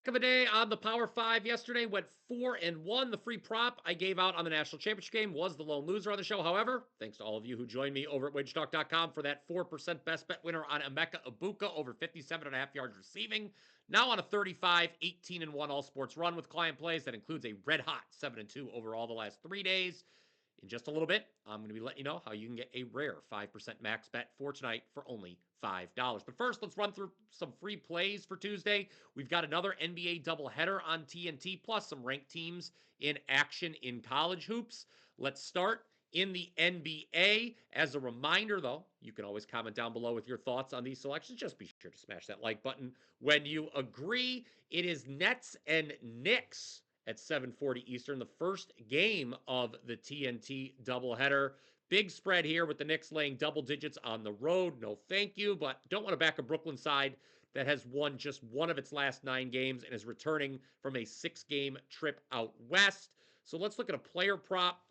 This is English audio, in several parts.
of a day on the Power 5 yesterday. Went 4-1. The free prop I gave out on the national championship game was the lone loser on the show. However, thanks to all of you who joined me over at WagerTalk.com for that 4% best bet winner on Emeka Ibuka over 57.5 yards receiving. Now on a 35, 18-1 all sports run with client plays. That includes a red hot 7-2 over all the last 3 days. In just a little bit, I'm going to be letting you know how you can get a rare 5% max bet for tonight for only $5. But first, let's run through some free plays for Tuesday. We've got another NBA doubleheader on TNT, plus some ranked teams in action in college hoops. Let's start in the NBA. As a reminder, though, you can always comment down below with your thoughts on these selections. Just be sure to smash that like button when you agree. It is Nets and Knicks at 7:40 Eastern, the first game of the TNT doubleheader. Big spread here with the Knicks laying double digits on the road. No thank you, but don't want to back a Brooklyn side that has won just one of its last 9 games and is returning from a 6-game trip out west. So let's look at a player prop.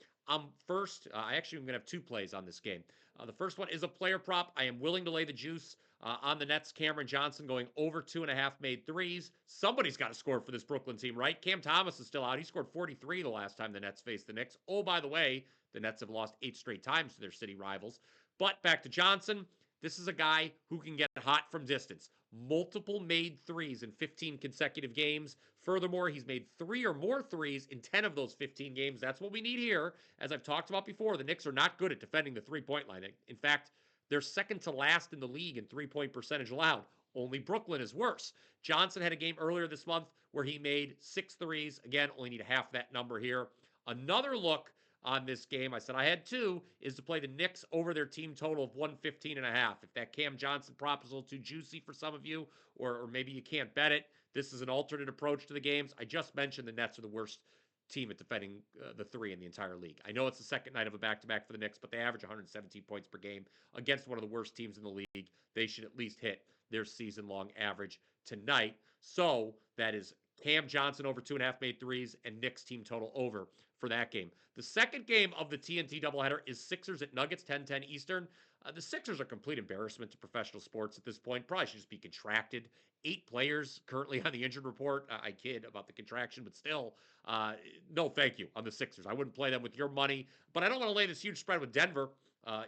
First, I actually am going to have 2 plays on this game. The first one is a player prop. I am willing to lay the juice on the Nets. Cameron Johnson going over 2.5 made threes. Somebody's got to score for this Brooklyn team, right? Cam Thomas is still out. He scored 43 the last time the Nets faced the Knicks. Oh, by the way, the Nets have lost 8 straight times to their city rivals. But back to Johnson. This is a guy who can get hot from distance. Multiple made threes in 15 consecutive games. Furthermore, he's made 3 or more threes in 10 of those 15 games. That's what we need here. As I've talked about before, the Knicks are not good at defending the three-point line. In fact, they're second to last in the league in three-point percentage allowed. Only Brooklyn is worse. Johnson had a game earlier this month where he made 6 threes. Again, only need half that number here. Another look on this game, I said I had 2, is to play the Knicks over their team total of 115.5. If that Cam Johnson prop is a little too juicy for some of you, or maybe you can't bet it, this is an alternate approach to the games. I just mentioned the Nets are the worst team at defending the 3 in the entire league. I know it's the second night of a back-to-back for the Knicks, but they average 117 points per game against one of the worst teams in the league. They should at least hit their season-long average tonight. So that is Cam Johnson over 2.5 made threes and Knicks team total over for that game. The second game of the TNT doubleheader is Sixers at Nuggets, 10:10 Eastern. The Sixers are a complete embarrassment to professional sports at this point. Probably should just be contracted. 8 players currently on the injured report. I kid about the contraction, but still, no thank you on the Sixers. I wouldn't play them with your money, but I don't want to lay this huge spread with Denver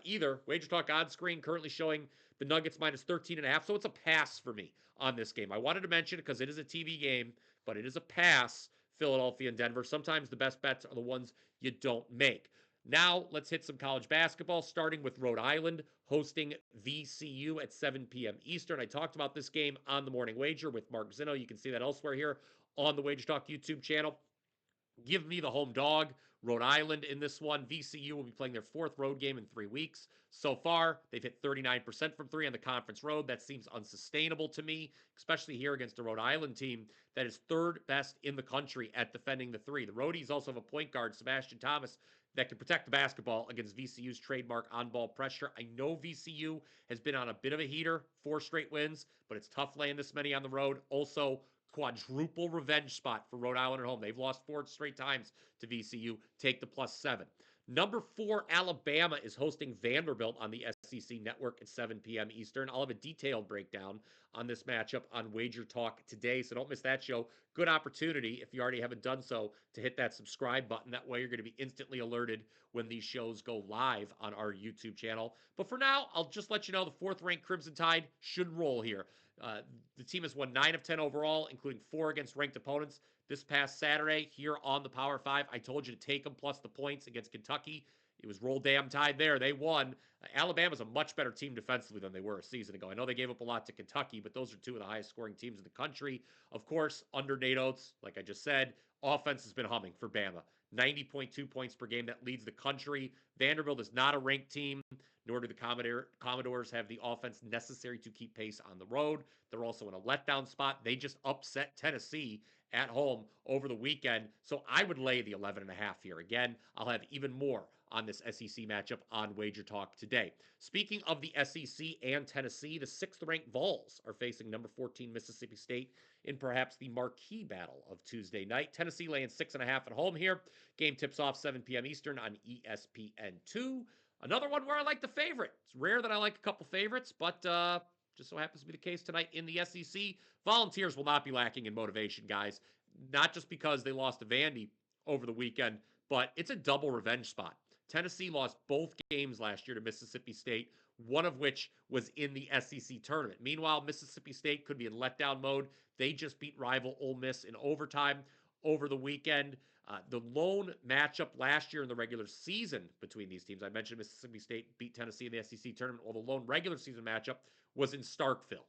either. WagerTalk odds screen currently showing the Nuggets minus 13.5, so it's a pass for me on this game. I wanted to mention it because it is a TV game, but it is a pass. Philadelphia and Denver. Sometimes the best bets are the ones you don't make. Now, let's hit some college basketball, starting with Rhode Island hosting VCU at 7 p.m. Eastern. I talked about this game on the Morning Wager with Mark Zinno. You can see that elsewhere here on the Wager Talk YouTube channel. Give me the home dog, Rhode Island in this one. VCU will be playing their 4th road game in 3 weeks. So far, they've hit 39% from 3 on the conference road. That seems unsustainable to me, especially here against a Rhode Island team that is 3rd best in the country at defending the 3. The Roadies also have a point guard, Sebastian Thomas, that can protect the basketball against VCU's trademark on-ball pressure. I know VCU has been on a bit of a heater, 4 straight wins, but it's tough laying this many on the road. Also, quadruple revenge spot for Rhode Island at home. They've lost 4 straight times to VCU. Take the +7. Number 4, Alabama is hosting Vanderbilt on the SEC network at 7 p.m. Eastern. I'll have a detailed breakdown on this matchup on Wager Talk today, so don't miss that show. Good opportunity, if you already haven't done so, to hit that subscribe button. That way you're going to be instantly alerted when these shows go live on our YouTube channel. But for now, I'll just let you know the 4th-ranked Crimson Tide should roll here. The team has won 9 of 10 overall, including 4 against ranked opponents. This past Saturday here on the Power 5, I told you to take them plus the points against Kentucky. It was roll damn tide there. They won. Alabama's a much better team defensively than they were a season ago. I know they gave up a lot to Kentucky, but those are 2 of the highest scoring teams in the country. Of course, under Nate Oates, like I just said, offense has been humming for Bama. 90.2 points per game. That leads the country. Vanderbilt is not a ranked team, nor do the Commodores have the offense necessary to keep pace on the road. They're also in a letdown spot. They just upset Tennessee at home over the weekend. So I would lay the 11.5 here. Again, I'll have even more on this SEC matchup on Wager Talk today. Speaking of the SEC and Tennessee, the 6th-ranked Vols are facing number 14 Mississippi State in perhaps the marquee battle of Tuesday night. Tennessee laying 6.5 at home here. Game tips off 7 p.m. Eastern on ESPN2. Another one where I like the favorite. It's rare that I like a couple favorites, but just so happens to be the case tonight in the SEC. Volunteers will not be lacking in motivation, guys. Not just because they lost to Vandy over the weekend, but it's a double revenge spot. Tennessee lost both games last year to Mississippi State, one of which was in the SEC tournament. Meanwhile, Mississippi State could be in letdown mode. They just beat rival Ole Miss in overtime over the weekend. The lone matchup last year in the regular season between these teams, I mentioned Mississippi State beat Tennessee in the SEC tournament, while the lone regular season matchup was in Starkville.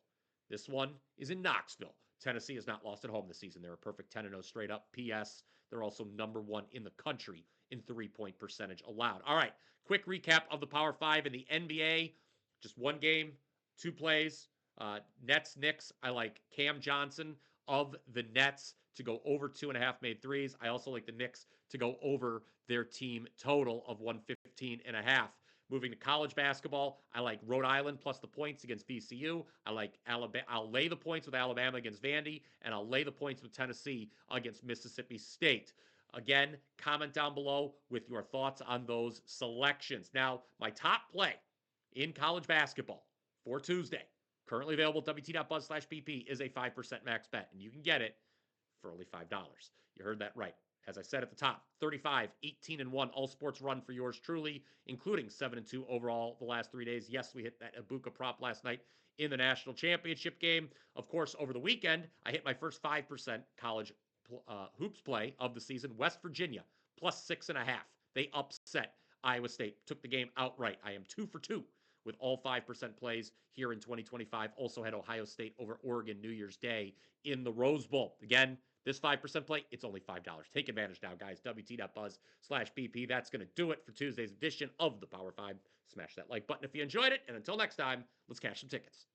This one is in Knoxville. Tennessee has not lost at home this season. They're a perfect 10-0 straight up. P.S. They're also number one in the country in three-point percentage allowed. All right, quick recap of the Power 5 in the NBA. Just one game, two plays. Nets, Knicks. I like Cam Johnson of the Nets to go over 2.5 made threes. I also like the Knicks to go over their team total of 115.5. Moving to college basketball, I like Rhode Island plus the points against VCU. I like Alabama. I'll lay the points with Alabama against Vandy, and I'll lay the points with Tennessee against Mississippi State. Again, comment down below with your thoughts on those selections. Now, my top play in college basketball for Tuesday, currently available at WT.buzz/PP, is a 5% max bet, and you can get it for only $5. You heard that right. As I said at the top, 35, 18-1 all sports run for yours truly, including 7-2 overall the last 3 days. Yes, we hit that Ibuka prop last night in the national championship game. Of course, over the weekend, I hit my first 5% college hoops play of the season. West Virginia plus 6.5. They upset Iowa State, took the game outright. I am 2 for 2 with all 5% plays here in 2025. Also had Ohio State over Oregon New Year's Day in the Rose Bowl. Again, this 5% play, it's only $5. Take advantage now, guys. WT.buzz/BP. That's going to do it for Tuesday's edition of the Power 5. Smash that like button if you enjoyed it. And until next time, let's cash some tickets.